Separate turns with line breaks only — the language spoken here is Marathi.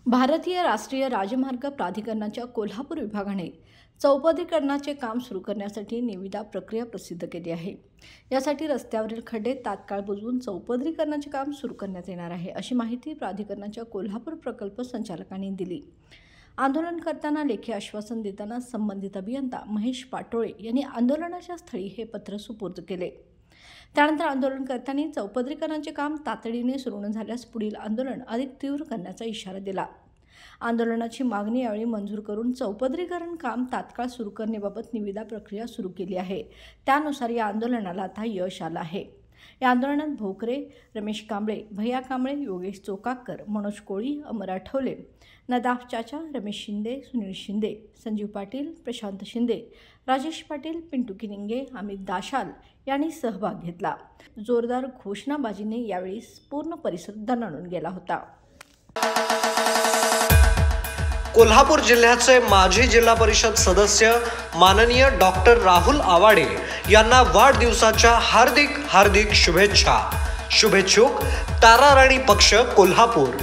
भारतीय राष्ट्रीय राजमार्ग प्राधिकरणाच्या कोल्हापूर विभागाने चौपदरीकरणाचे काम सुरू करण्यासाठी निविदा प्रक्रिया प्रसिद्ध केली आहे। यासाठी रस्त्यावरील खड्डे तात्काळ बुजवून चौपदरीकरणाचे काम सुरू करण्यात येणार आहे, अशी माहिती प्राधिकरणाच्या कोल्हापूर प्रकल्प संचालकांनी दिली। आंदोलन करताना लेखी आश्वासन देताना संबंधित अभियंता महेश पाटोळे यांनी आंदोलनाच्या स्थळी हे पत्र सुपूर्द केले। त्यानंतर आंदोलनकर्त्यांनी चौपदरीकरणाचे काम तातडीने सुरू न झाल्यास पुढील आंदोलन अधिक तीव्र करण्याचा इशारा दिला। आंदोलनाची मागणी यावेळी मंजूर करून चौपदरीकरण काम तात्काळ सुरू करण्याबाबत निविदा प्रक्रिया सुरू केली आहे। त्यानुसार या आंदोलनाला आता यश आलं आहे। या आंदोलनात भोकरे, रमेश कांबळे, भैया कांबळे, योगेश चोकाकर, मनोज कोळी, अमर आठवले, नदाफ चाचा, रमेश शिंदे, सुनील शिंदे, संजीव पाटील, प्रशांत शिंदे, राजेश पाटील, पिंटू किनिंगे, अमित दाशाल यांनी सहभाग घेतला। जोरदार घोषणाबाजीने यावेळी पूर्ण परिसर दणाणून गेला होता।
कोल्हापूर जिल्ह्याचे माजी जिल्हा परिषद सदस्य माननीय डॉक्टर राहुल आवाडे यांना वाढदिवसाच्या हार्दिक शुभेच्छा। शुभेच्छुक ताराराणी पक्ष कोल्हापूर।